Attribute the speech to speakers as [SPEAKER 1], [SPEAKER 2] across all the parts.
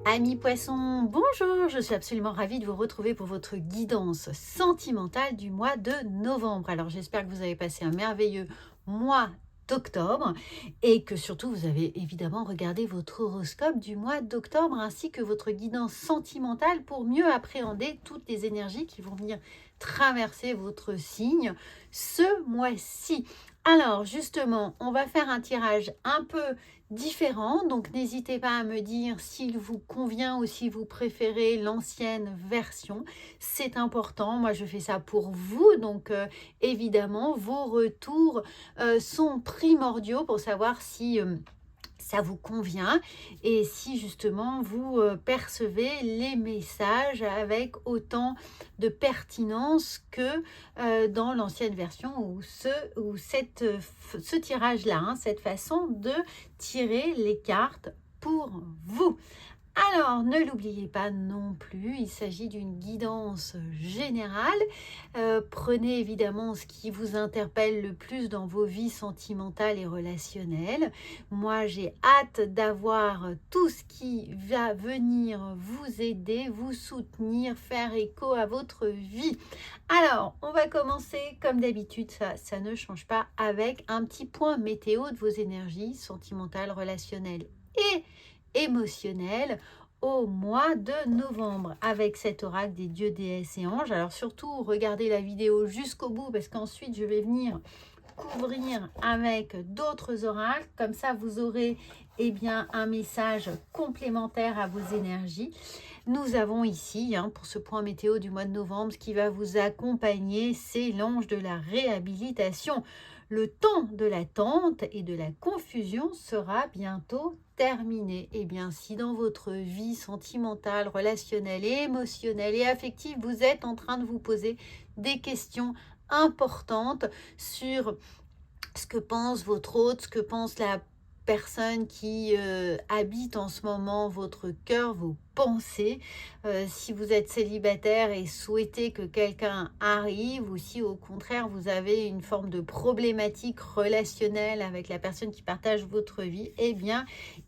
[SPEAKER 1] Amis poissons, bonjour, je suis absolument ravie de vous retrouver pour votre guidance sentimentale du mois de novembre. Alors j'espère que vous avez passé un merveilleux mois d'octobre et que surtout vous avez évidemment regardé votre horoscope du mois d'octobre ainsi que votre guidance sentimentale pour mieux appréhender toutes les énergies qui vont venir traverser votre signe ce mois-ci. Alors justement, on va faire un tirage un peu différent, donc n'hésitez pas à me dire s'il vous convient ou si vous préférez l'ancienne version. C'est important, moi je fais ça pour vous, donc évidemment vos retours sont primordiaux pour savoir si ça vous convient et si justement vous percevez les messages avec autant de pertinence que dans l'ancienne version ou ce tirage-là, hein, cette façon de tirer les cartes pour vous. Alors, ne l'oubliez pas non plus, il s'agit d'une guidance générale. Prenez évidemment ce qui vous interpelle le plus dans vos vies sentimentales et relationnelles. Moi, j'ai hâte d'avoir tout ce qui va venir vous aider, vous soutenir, faire écho à votre vie. Alors, on va commencer comme d'habitude, ça ne change pas, avec un petit point météo de vos énergies sentimentales, relationnelles et émotionnel au mois de novembre avec cet oracle des dieux, déesses et anges. Alors surtout, regardez la vidéo jusqu'au bout parce qu'ensuite, je vais venir couvrir avec d'autres oracles. Comme ça, vous aurez un message complémentaire à vos énergies. Nous avons ici, pour ce point météo du mois de novembre, ce qui va vous accompagner, c'est l'ange de la réhabilitation. Le temps de l'attente et de la confusion sera bientôt terminé. Et bien, si dans votre vie sentimentale, relationnelle et émotionnelle et affective, vous êtes en train de vous poser des questions importantes sur ce que pense votre hôte, ce que pense la personne qui habite en ce moment votre cœur, vos pensées. Si vous êtes célibataire et souhaitez que quelqu'un arrive, ou si au contraire vous avez une forme de problématique relationnelle avec la personne qui partage votre vie, eh bien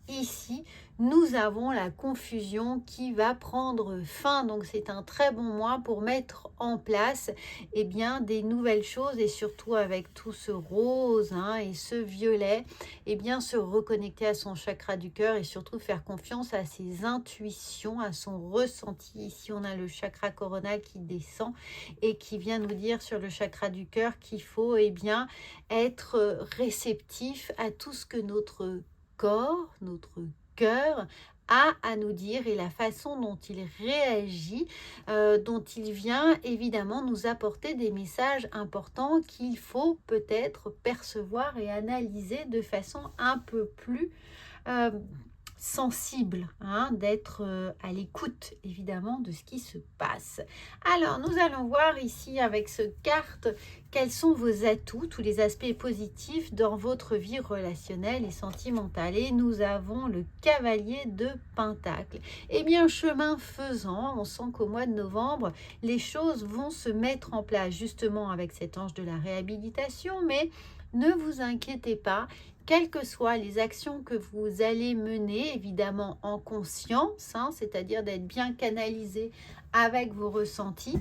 [SPEAKER 1] ici nous avons la confusion qui va prendre fin. Donc c'est un très bon mois pour mettre en place des nouvelles choses, et surtout avec tout ce rose et ce violet, se reconnecter à son chakra du cœur et surtout faire confiance à ses intuitions, à son ressenti. Ici on a le chakra coronal qui descend et qui vient nous dire sur le chakra du cœur qu'il faut être réceptif à tout ce que notre corps, notre cœur a à nous dire et la façon dont il réagit, dont il vient évidemment nous apporter des messages importants qu'il faut peut-être percevoir et analyser de façon un peu plus euh, sensible, d'être à l'écoute évidemment de ce qui se passe. Alors nous allons voir ici avec ce carte quels sont vos atouts, tous les aspects positifs dans votre vie relationnelle et sentimentale. Et nous avons le cavalier de Pentacle. Eh bien, chemin faisant, on sent qu'au mois de novembre, les choses vont se mettre en place justement avec cet ange de la réhabilitation, mais ne vous inquiétez pas, quelles que soient les actions que vous allez mener, évidemment en conscience, c'est-à-dire d'être bien canalisé avec vos ressentis,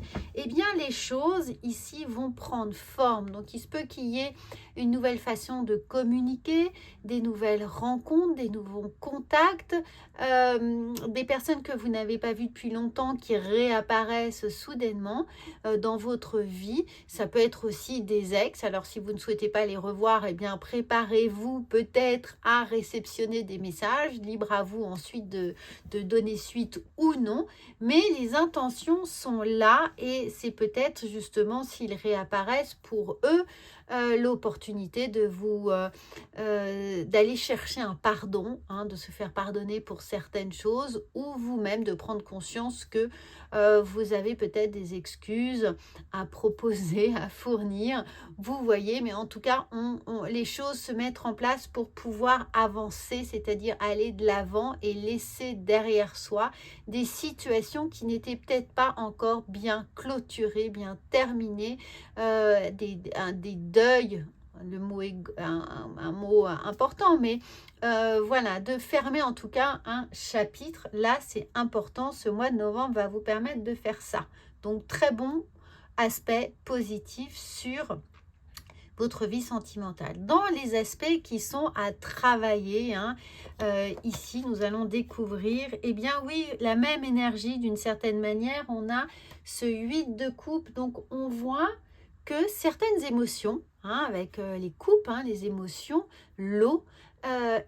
[SPEAKER 1] les choses ici vont prendre forme. Donc, il se peut qu'il y ait une nouvelle façon de communiquer, des nouvelles rencontres, des nouveaux contacts, des personnes que vous n'avez pas vues depuis longtemps qui réapparaissent soudainement dans votre vie. Ça peut être aussi des ex. Alors, si vous ne souhaitez pas les revoir, préparez-vous peut-être à réceptionner des messages. Libre à vous ensuite de donner suite ou non. Mais les intentions sont là et c'est peut-être justement s'ils réapparaissent pour eux l'opportunité de vous d'aller chercher un pardon, de se faire pardonner pour certaines choses, ou vous-même de prendre conscience que vous avez peut-être des excuses à proposer, à fournir. Vous voyez, mais en tout cas, les choses se mettent en place pour pouvoir avancer, c'est-à-dire aller de l'avant et laisser derrière soi des situations qui n'étaient peut-être pas encore bien clôturées, bien terminées, des deuils le mot est un mot important, mais voilà, de fermer en tout cas un chapitre. Là, c'est important. Ce mois de novembre va vous permettre de faire ça. Donc, très bon aspect positif sur votre vie sentimentale. Dans les aspects qui sont à travailler, hein, ici, nous allons découvrir, eh bien oui, la même énergie d'une certaine manière. On a ce 8 de coupe, donc on voit que certaines émotions, hein, avec les coupes, hein, les émotions, l'eau,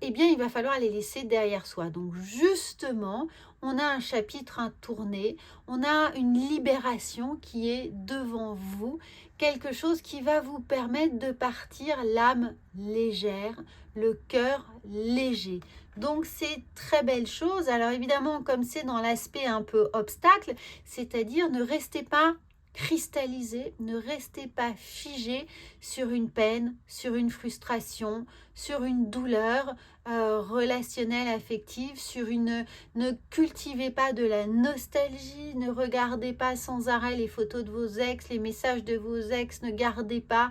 [SPEAKER 1] eh bien, il va falloir les laisser derrière soi. Donc, justement, on a un chapitre à tourner, on a une libération qui est devant vous, quelque chose qui va vous permettre de partir l'âme légère, le cœur léger. Donc, c'est très belle chose. Alors, évidemment, comme c'est dans l'aspect un peu obstacle, c'est-à-dire ne restez pas cristallisé, ne restez pas figé sur une peine, sur une frustration, sur une douleur relationnelle, affective, ne cultivez pas de la nostalgie, ne regardez pas sans arrêt les photos de vos ex, les messages de vos ex, ne gardez pas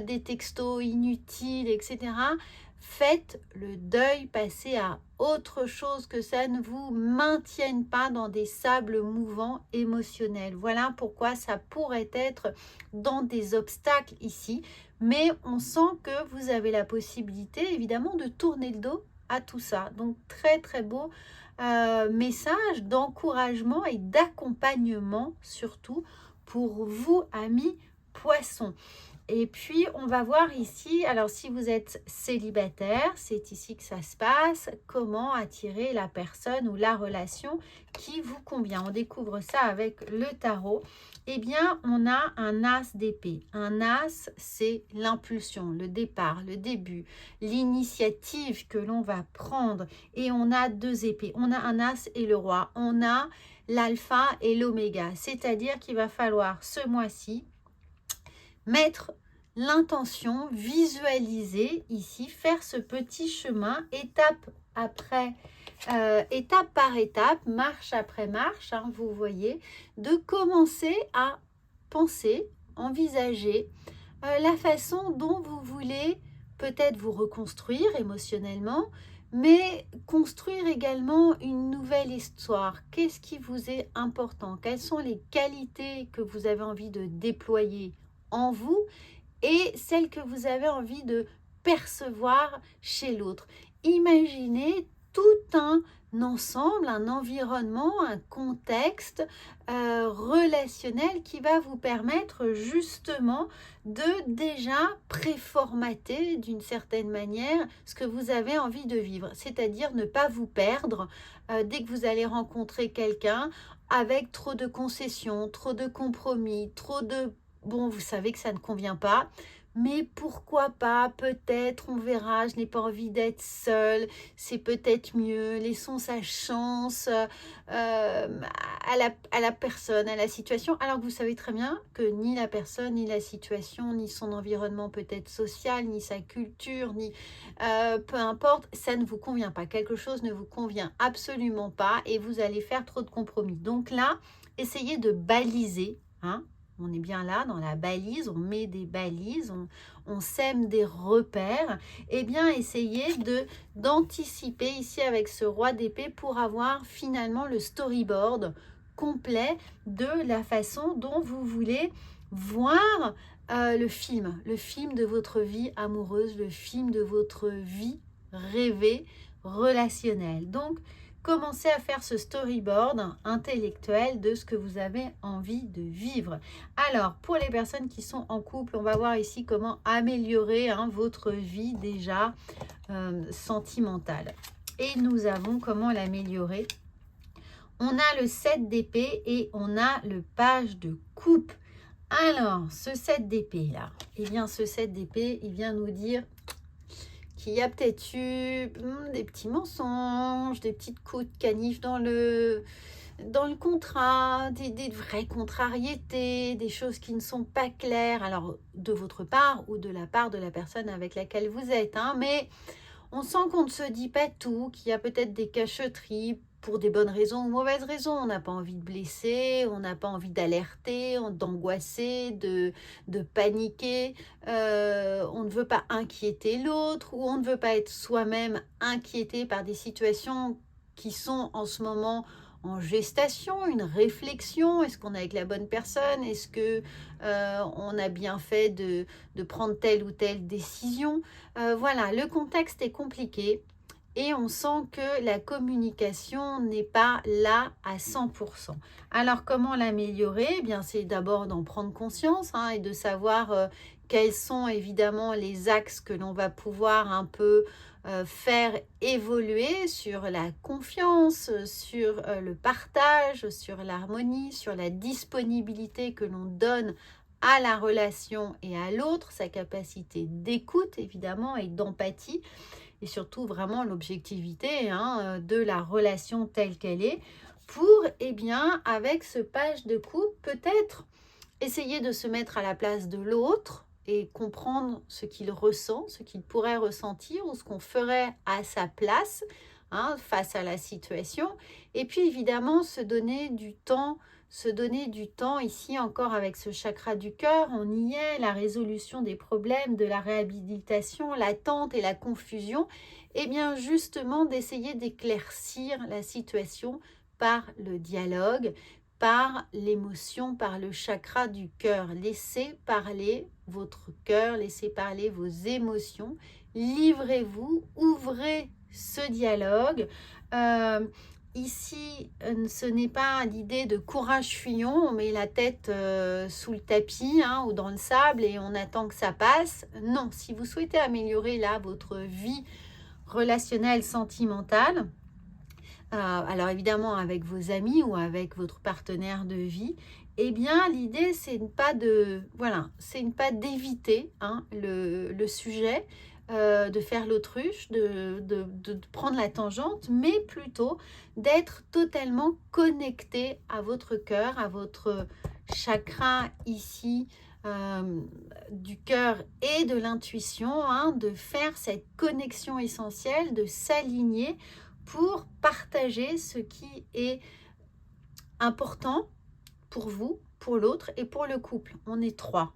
[SPEAKER 1] des textos inutiles, etc. Faites le deuil, passez à autre chose, que ça ne vous maintienne pas dans des sables mouvants émotionnels. Voilà pourquoi ça pourrait être dans des obstacles ici, mais on sent que vous avez la possibilité évidemment de tourner le dos à tout ça. Donc très très beau message d'encouragement et d'accompagnement surtout pour vous, amis poissons. Et puis, on va voir ici, alors si vous êtes célibataire, c'est ici que ça se passe, comment attirer la personne ou la relation qui vous convient. On découvre ça avec le tarot. Eh bien, on a un as d'épée. Un as, c'est l'impulsion, le départ, le début, l'initiative que l'on va prendre. Et on a deux épées. On a un as et le roi. On a l'alpha et l'oméga. C'est-à-dire qu'il va falloir ce mois-ci mettre l'intention, visualiser ici, faire ce petit chemin étape après étape par étape, marche après marche, hein, vous voyez, de commencer à penser, envisager la façon dont vous voulez peut-être vous reconstruire émotionnellement, mais construire également une nouvelle histoire. Qu'est-ce qui vous est important? Quelles sont les qualités que vous avez envie de déployer en vous et celles que vous avez envie de percevoir chez l'autre? Imaginez tout un ensemble, un environnement, un contexte relationnel qui va vous permettre justement de déjà préformater d'une certaine manière ce que vous avez envie de vivre, c'est-à-dire ne pas vous perdre dès que vous allez rencontrer quelqu'un avec trop de concessions, trop de compromis, trop de... Bon, vous savez que ça ne convient pas, mais pourquoi pas, peut-être, on verra, je n'ai pas envie d'être seule, c'est peut-être mieux, laissons sa chance à la personne, à la situation, alors que vous savez très bien que ni la personne, ni la situation, ni son environnement peut-être social, ni sa culture, ni peu importe, ça ne vous convient pas, quelque chose ne vous convient absolument pas et vous allez faire trop de compromis. Donc là, essayez de baliser, hein. On est bien là dans la balise, on met des balises, on sème des repères. Eh bien, essayez d'anticiper ici avec ce roi d'épée pour avoir finalement le storyboard complet de la façon dont vous voulez voir le film de votre vie amoureuse, le film de votre vie rêvée, relationnelle. Donc, commencez à faire ce storyboard intellectuel de ce que vous avez envie de vivre. Alors, pour les personnes qui sont en couple, on va voir ici comment améliorer votre vie déjà sentimentale. Et nous avons comment l'améliorer. On a le 7 d'épée et on a le page de coupe. Alors, ce 7 d'épée là, eh bien ce 7 d'épée, il vient nous dire qu'il y a peut-être eu des petits mensonges, des petites coups de canif dans le contrat, des vraies contrariétés, des choses qui ne sont pas claires, alors de votre part ou de la part de la personne avec laquelle vous êtes, hein, mais on sent qu'on ne se dit pas tout, qu'il y a peut-être des cachotteries, pour des bonnes raisons ou mauvaises raisons. On n'a pas envie de blesser, on n'a pas envie d'alerter, d'angoisser, de paniquer. On ne veut pas inquiéter l'autre ou on ne veut pas être soi-même inquiété par des situations qui sont en ce moment en gestation, une réflexion. Est-ce qu'on est avec la bonne personne? Est-ce que on a bien fait de prendre telle ou telle décision? Voilà, le contexte est compliqué. Et on sent que la communication n'est pas là à 100%. Alors, comment l'améliorer? Eh bien, c'est d'abord d'en prendre conscience et de savoir quels sont évidemment les axes que l'on va pouvoir un peu faire évoluer sur la confiance, sur le partage, sur l'harmonie, sur la disponibilité que l'on donne à la relation et à l'autre, sa capacité d'écoute évidemment et d'empathie, et surtout vraiment l'objectivité de la relation telle qu'elle est, pour, bien, avec ce page de coupe, peut-être essayer de se mettre à la place de l'autre et comprendre ce qu'il ressent, ce qu'il pourrait ressentir ou ce qu'on ferait à sa place face à la situation. Et puis évidemment, se donner du temps ici encore avec ce chakra du cœur, on y est, la résolution des problèmes, de la réhabilitation, l'attente et la confusion, et bien justement d'essayer d'éclaircir la situation par le dialogue, par l'émotion, par le chakra du cœur. Laissez parler votre cœur, laissez parler vos émotions, livrez-vous, ouvrez ce dialogue. Ici, ce n'est pas l'idée de courage fuyons, on met la tête sous le tapis ou dans le sable et on attend que ça passe. Non, si vous souhaitez améliorer là votre vie relationnelle, sentimentale, alors évidemment avec vos amis ou avec votre partenaire de vie, eh bien l'idée c'est pas d'éviter le sujet, de faire l'autruche, de prendre la tangente, mais plutôt d'être totalement connecté à votre cœur, à votre chakra ici, du cœur et de l'intuition, de faire cette connexion essentielle, de s'aligner pour partager ce qui est important pour vous, pour l'autre et pour le couple. On est trois,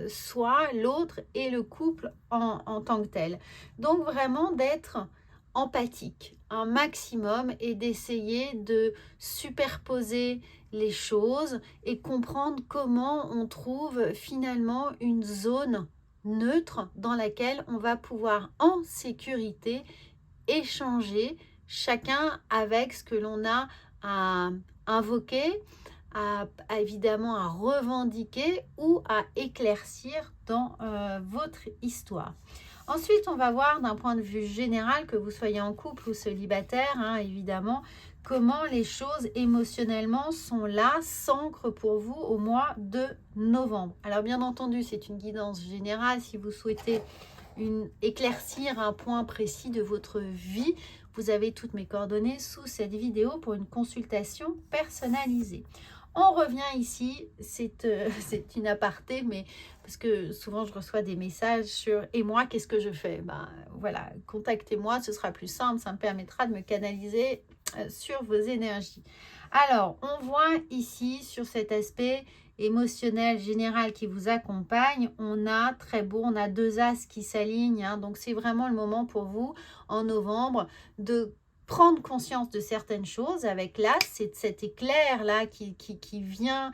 [SPEAKER 1] soit l'autre et le couple en tant que tel. Donc vraiment d'être empathique un maximum et d'essayer de superposer les choses et comprendre comment on trouve finalement une zone neutre dans laquelle on va pouvoir en sécurité échanger chacun avec ce que l'on a à invoquer, évidemment à revendiquer ou à éclaircir dans votre histoire. Ensuite, on va voir d'un point de vue général, que vous soyez en couple ou célibataire, évidemment, comment les choses émotionnellement sont là, s'ancrent pour vous au mois de novembre. Alors bien entendu, c'est une guidance générale. Si vous souhaitez éclaircir un point précis de votre vie, vous avez toutes mes coordonnées sous cette vidéo pour une consultation personnalisée. On revient ici, c'est une aparté, mais parce que souvent je reçois des messages sur « et moi, qu'est-ce que je fais ?» Voilà, contactez-moi, ce sera plus simple, ça me permettra de me canaliser sur vos énergies. Alors, on voit ici sur cet aspect émotionnel général qui vous accompagne, on a très beau, on a deux as qui s'alignent, donc c'est vraiment le moment pour vous en novembre de prendre conscience de certaines choses avec l'as, c'est cet éclair là qui vient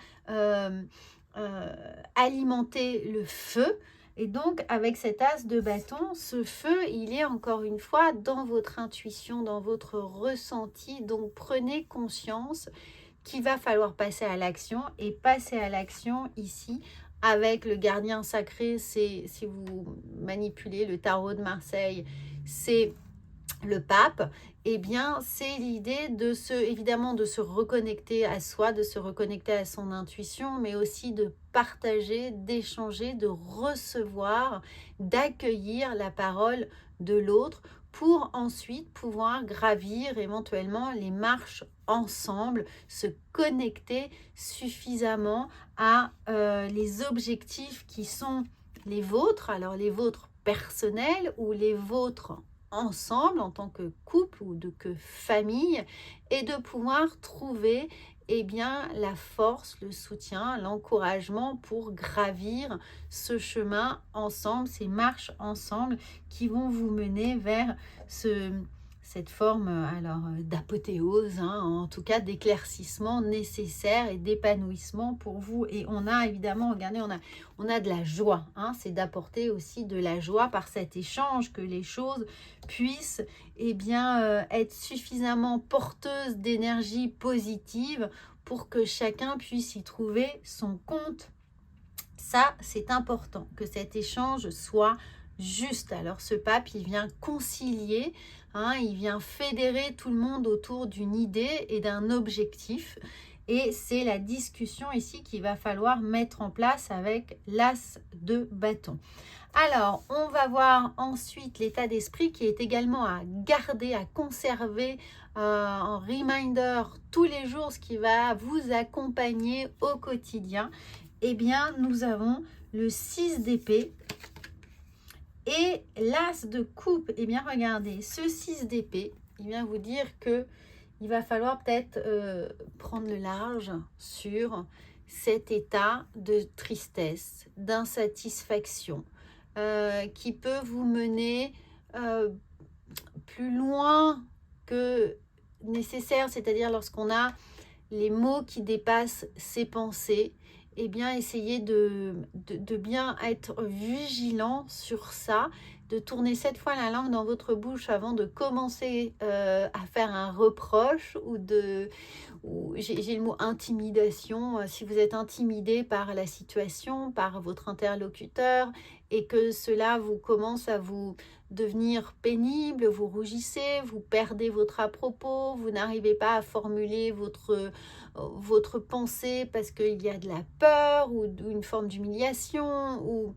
[SPEAKER 1] alimenter le feu. Et donc avec cet as de bâton, ce feu il est encore une fois dans votre intuition, dans votre ressenti. Donc prenez conscience qu'il va falloir passer à l'action, et passer à l'action ici avec le gardien sacré, c'est, si vous manipulez le tarot de Marseille, c'est le pape. Eh bien c'est l'idée évidemment de se reconnecter à soi, de se reconnecter à son intuition, mais aussi de partager, d'échanger, de recevoir, d'accueillir la parole de l'autre pour ensuite pouvoir gravir éventuellement les marches ensemble, se connecter suffisamment à les objectifs qui sont les vôtres, alors les vôtres personnels ou les vôtres ensemble en tant que couple ou que famille et de pouvoir trouver la force, le soutien, l'encouragement pour gravir ce chemin ensemble, ces marches ensemble qui vont vous mener vers cette forme d'apothéose, en tout cas d'éclaircissement nécessaire et d'épanouissement pour vous. Et on a évidemment, regardez, on a de la joie, c'est d'apporter aussi de la joie par cet échange, que les choses puissent être suffisamment porteuses d'énergie positive pour que chacun puisse y trouver son compte. Ça, c'est important, que cet échange soit juste. Alors ce pape, il vient concilier, il vient fédérer tout le monde autour d'une idée et d'un objectif. Et c'est la discussion ici qu'il va falloir mettre en place avec l'as de bâton. Alors, on va voir ensuite l'état d'esprit qui est également à garder, à conserver en reminder tous les jours, ce qui va vous accompagner au quotidien. Nous avons le 6 d'épée et l'as de coupe. Regardez, ce 6 d'épée, il vient vous dire que il va falloir peut-être prendre le large sur cet état de tristesse, d'insatisfaction, qui peut vous mener plus loin que nécessaire, c'est-à-dire lorsqu'on a les mots qui dépassent ses pensées, essayez de bien être vigilant sur ça, de tourner 7 fois la langue dans votre bouche avant de commencer à faire un reproche j'ai le mot intimidation. Si vous êtes intimidé par la situation, par votre interlocuteur et que cela vous commence à vous devenir pénible, vous rougissez, vous perdez votre à propos, vous n'arrivez pas à formuler votre pensée parce qu'il y a de la peur ou une forme d'humiliation ou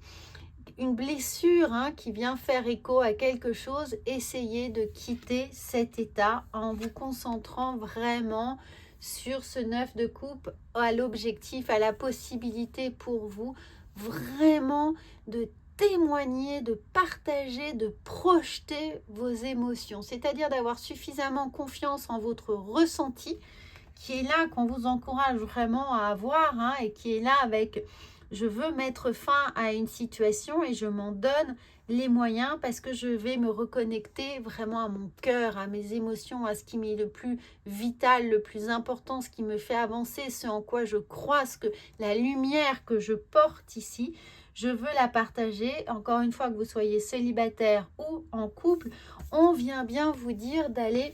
[SPEAKER 1] une blessure qui vient faire écho à quelque chose, essayez de quitter cet état en vous concentrant vraiment sur ce 9 de coupe, à l'objectif, à la possibilité pour vous vraiment de témoigner, de partager, de projeter vos émotions, c'est-à-dire d'avoir suffisamment confiance en votre ressenti qui est là, qu'on vous encourage vraiment à avoir et qui est là avec je veux mettre fin à une situation et je m'en donne les moyens parce que je vais me reconnecter vraiment à mon cœur, à mes émotions, à ce qui m'est le plus vital, le plus important, ce qui me fait avancer, ce en quoi je crois, la lumière que je porte ici. Je veux la partager. Encore une fois, que vous soyez célibataire ou en couple, on vient bien vous dire d'aller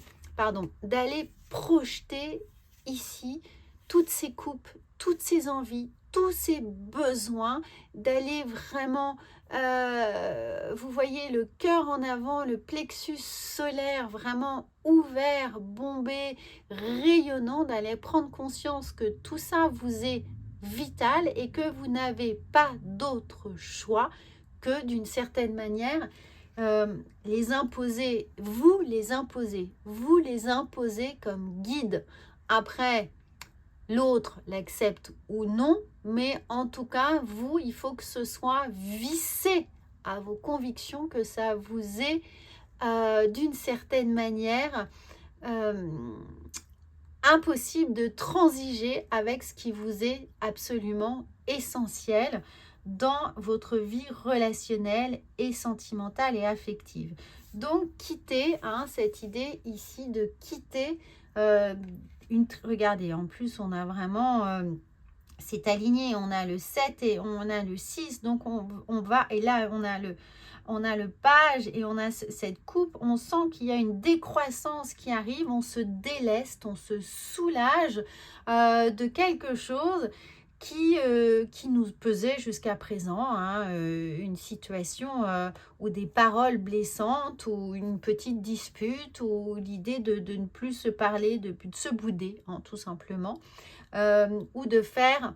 [SPEAKER 1] projeter ici toutes ces coupes, toutes ces envies, tous ces besoins, d'aller vraiment, vous voyez le cœur en avant, le plexus solaire vraiment ouvert, bombé, rayonnant, d'aller prendre conscience que tout ça vous est vital et que vous n'avez pas d'autre choix que d'une certaine manière les imposer, vous les imposer comme guide. Après, l'autre l'accepte ou non, mais en tout cas, vous, il faut que ce soit vissé à vos convictions, que ça vous est d'une certaine manière impossible de transiger avec ce qui vous est absolument essentiel dans votre vie relationnelle et sentimentale et affective. Donc, quittez cette idée ici de quitter regardez, en plus, on a vraiment... c'est aligné, on a le 7 et on a le 6, donc on va... Et là, on a le page et on a cette coupe. On sent qu'il y a une décroissance qui arrive, on se déleste, on se soulage de quelque chose qui nous pesait jusqu'à présent, une situation ou des paroles blessantes ou une petite dispute ou l'idée de ne plus se parler, de se bouder, tout simplement, ou de faire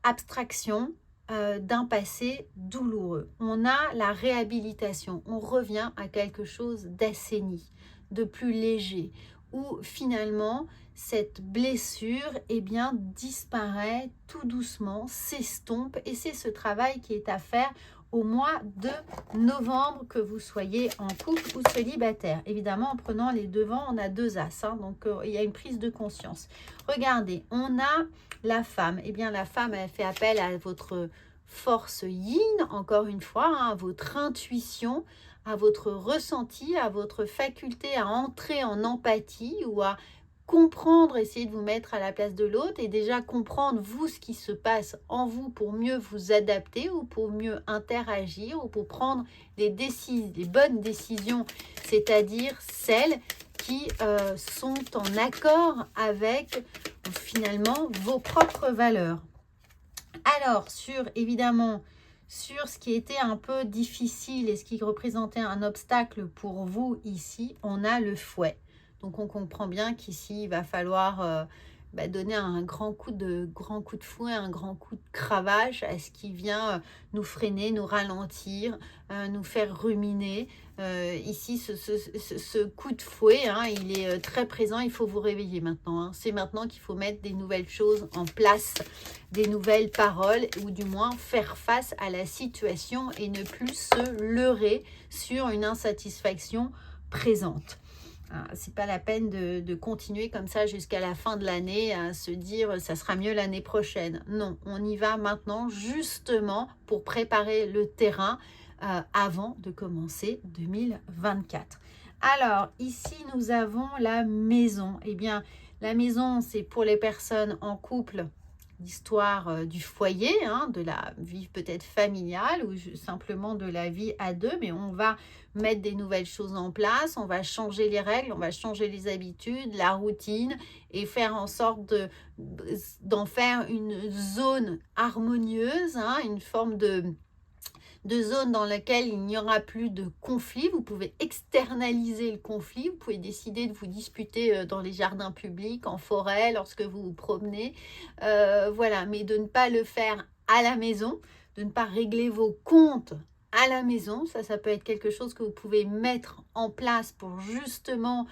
[SPEAKER 1] abstraction d'un passé douloureux. On a la réhabilitation, on revient à quelque chose d'assaini, de plus léger, où finalement cette blessure disparaît tout doucement, s'estompe, et c'est ce travail qui est à faire au mois de novembre, que vous soyez en couple ou célibataire. Évidemment, en prenant les devants, on a 2 as, hein, donc il y a une prise de conscience. Regardez, on a la femme. Eh bien, la femme, elle fait appel à votre force yin, encore une fois, hein, à votre intuition, à votre ressenti, à votre faculté à entrer en empathie ou à comprendre, essayer de vous mettre à la place de l'autre et déjà comprendre vous ce qui se passe en vous pour mieux vous adapter ou pour mieux interagir ou pour prendre les bonnes décisions, c'est-à-dire celles qui sont en accord avec finalement vos propres valeurs. Alors, évidemment, sur ce qui était un peu difficile et ce qui représentait un obstacle pour vous ici, on a le fouet. Donc, on comprend bien qu'ici, il va falloir donner un grand coup de fouet, un grand coup de cravache à ce qui vient nous freiner, nous ralentir, nous faire ruminer. Ici, ce coup de fouet, hein, il est très présent. Il faut vous réveiller maintenant. Hein. C'est maintenant qu'il faut mettre des nouvelles choses en place, des nouvelles paroles, ou du moins faire face à la situation et ne plus se leurrer sur une insatisfaction présente. C'est pas la peine de continuer comme ça jusqu'à la fin de l'année à se dire ça sera mieux l'année prochaine. Non, on y va maintenant justement pour préparer le terrain avant de commencer 2024. Alors ici nous avons la maison. Eh bien la maison, c'est pour les personnes en couple, l'histoire du foyer, hein, de la vie peut-être familiale ou simplement de la vie à deux, mais on va mettre des nouvelles choses en place, on va changer les règles, on va changer les habitudes, la routine et faire en sorte d'en faire une zone harmonieuse, hein, une forme de zone dans laquelle il n'y aura plus de conflit. Vous pouvez externaliser le conflit, vous pouvez décider de vous disputer dans les jardins publics, en forêt, lorsque vous vous promenez, voilà, mais de ne pas le faire à la maison, de ne pas régler vos comptes à la maison. Ça peut être quelque chose que vous pouvez mettre en place pour justement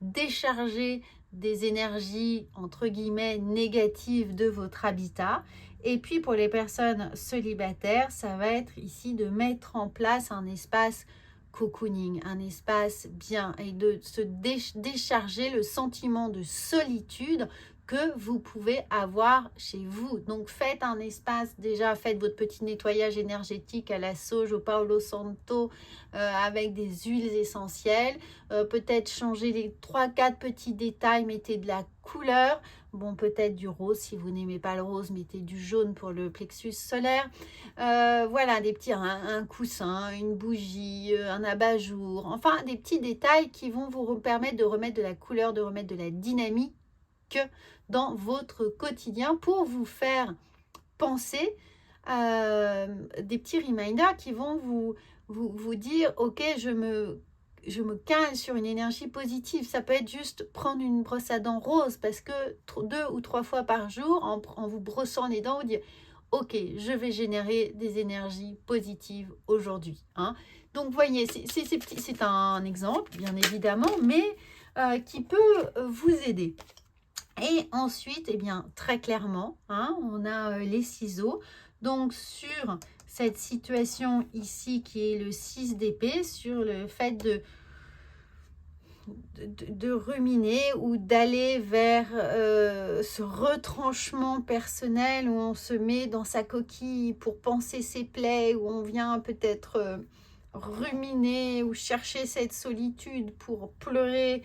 [SPEAKER 1] décharger des énergies entre guillemets négatives de votre habitat. Et puis pour les personnes célibataires, ça va être ici de mettre en place un espace cocooning, un espace bien, et de se décharger le sentiment de solitude que vous pouvez avoir chez vous. Donc faites un espace, déjà faites votre petit nettoyage énergétique à la sauge, au Palo Santo, avec des huiles essentielles, peut-être changer les 3-4 petits détails, mettez de la couleur, bon peut-être du rose, si vous n'aimez pas le rose, mettez du jaune pour le plexus solaire, voilà, des petits, un coussin, une bougie, un abat-jour, enfin des petits détails qui vont vous permettre de remettre de la couleur, de remettre de la dynamique dans votre quotidien pour vous faire penser des petits reminders qui vont vous dire ok, je me cale sur une énergie positive. Ça peut être juste prendre une brosse à dents rose parce que 2 ou 3 fois par jour en vous brossant les dents, vous dire ok, je vais générer des énergies positives aujourd'hui, hein. Donc, vous voyez, c'est un exemple, bien évidemment, mais qui peut vous aider. Et ensuite, eh bien, très clairement, hein, on a les ciseaux. Donc, sur cette situation ici qui est le 6 d'épée, sur le fait de ruminer ou d'aller vers ce retranchement personnel où on se met dans sa coquille pour penser ses plaies, où on vient peut-être ruminer ou chercher cette solitude pour pleurer,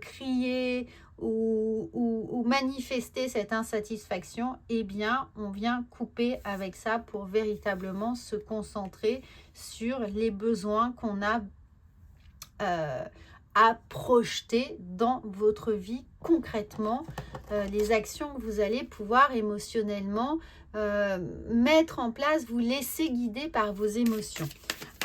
[SPEAKER 1] crier ou manifester cette insatisfaction, eh bien, on vient couper avec ça pour véritablement se concentrer sur les besoins qu'on a à projeter dans votre vie concrètement, les actions que vous allez pouvoir émotionnellement mettre en place, vous laisser guider par vos émotions.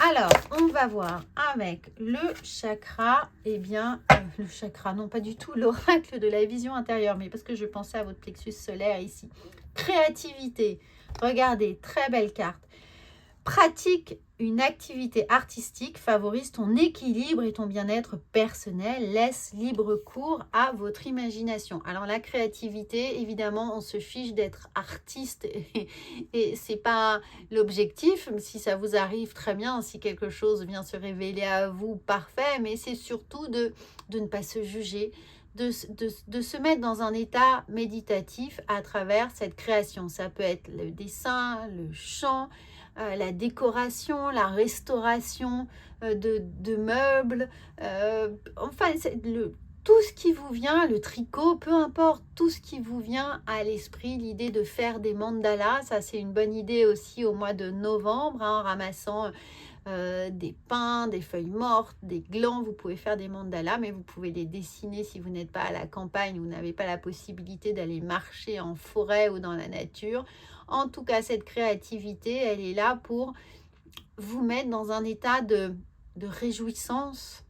[SPEAKER 1] Alors, on va voir avec le chakra, eh bien, le chakra, non pas du tout, l'oracle de la vision intérieure, mais parce que je pensais à votre plexus solaire ici. Créativité, regardez, très belle carte. Pratique une activité artistique, favorise ton équilibre et ton bien-être personnel, laisse libre cours à votre imagination. Alors la créativité, évidemment, on se fiche d'être artiste et c'est pas l'objectif. Si ça vous arrive, très bien, si quelque chose vient se révéler à vous, parfait, mais c'est surtout de ne pas se juger, de se mettre dans un état méditatif à travers cette création. Ça peut être le dessin, le chant, la décoration, la restauration de meubles, enfin tout ce qui vous vient, le tricot, peu importe, tout ce qui vous vient à l'esprit, l'idée de faire des mandalas, ça c'est une bonne idée aussi au mois de novembre, en ramassant des pins, des feuilles mortes, des glands, vous pouvez faire des mandalas, mais vous pouvez les dessiner si vous n'êtes pas à la campagne, vous n'avez pas la possibilité d'aller marcher en forêt ou dans la nature. En tout cas, cette créativité, elle est là pour vous mettre dans un état de réjouissance,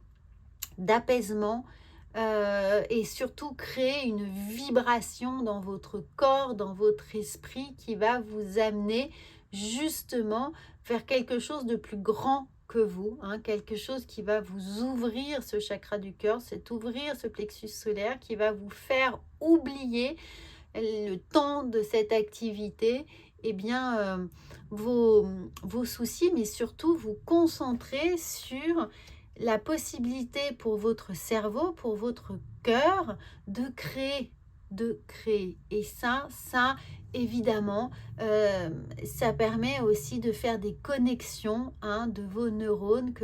[SPEAKER 1] d'apaisement, et surtout créer une vibration dans votre corps, dans votre esprit qui va vous amener justement vers quelque chose de plus grand que vous, hein, quelque chose qui va vous ouvrir ce chakra du cœur, ouvrir ce plexus solaire qui va vous faire oublier le temps de cette activité, eh bien, vos soucis, mais surtout vous concentrer sur la possibilité pour votre cerveau, pour votre cœur, de créer, de créer. Et ça évidemment, ça permet aussi de faire des connexions, hein, de vos neurones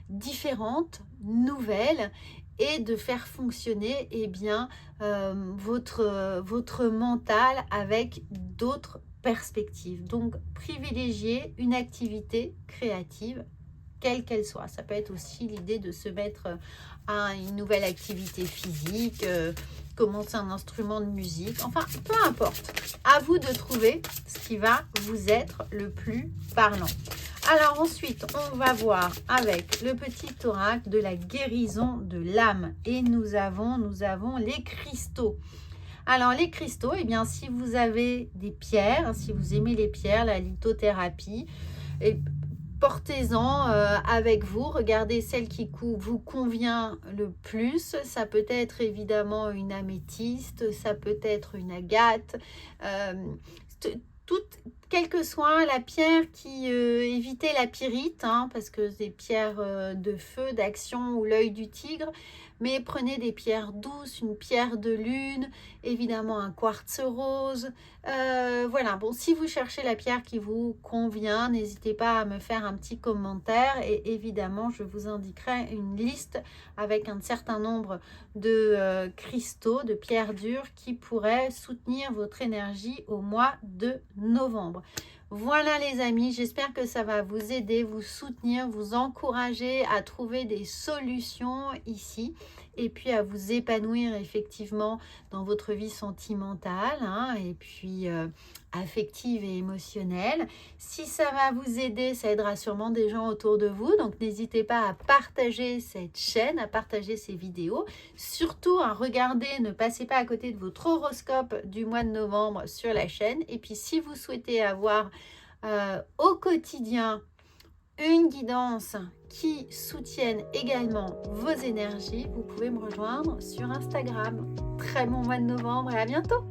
[SPEAKER 1] différentes, nouvelles, et de faire fonctionner votre mental avec d'autres perspectives. Donc, privilégier une activité créative, quelle qu'elle soit. Ça peut être aussi l'idée de se mettre à une nouvelle activité physique, commencer un instrument de musique, enfin, peu importe. À vous de trouver ce qui va vous être le plus parlant. Alors ensuite, on va voir avec le petit oracle de la guérison de l'âme. Et nous avons les cristaux. Alors les cristaux, eh bien, si vous avez des pierres, si vous aimez les pierres, la lithothérapie, et portez-en avec vous, regardez celle qui vous convient le plus. Ça peut être évidemment une améthyste, ça peut être une agate, quelle que soit la pierre qui évitez la pyrite, hein, parce que c'est pierres de feu, d'action ou l'œil du tigre, mais prenez des pierres douces, une pierre de lune, évidemment un quartz rose. Voilà, bon, si vous cherchez la pierre qui vous convient, n'hésitez pas à me faire un petit commentaire et évidemment je vous indiquerai une liste avec un certain nombre de cristaux, de pierres dures qui pourraient soutenir votre énergie au mois de novembre. Voilà les amis, j'espère que ça va vous aider, vous soutenir, vous encourager à trouver des solutions ici et puis à vous épanouir effectivement dans votre vie sentimentale, hein, et puis affective et émotionnelle. Si ça va vous aider, ça aidera sûrement des gens autour de vous, donc n'hésitez pas à partager cette chaîne, à partager ces vidéos, surtout à regarder, ne passez pas à côté de votre horoscope du mois de novembre sur la chaîne. Et puis si vous souhaitez avoir au quotidien une guidance qui soutienne également vos énergies, vous pouvez me rejoindre sur Instagram. Très bon mois de novembre et à bientôt!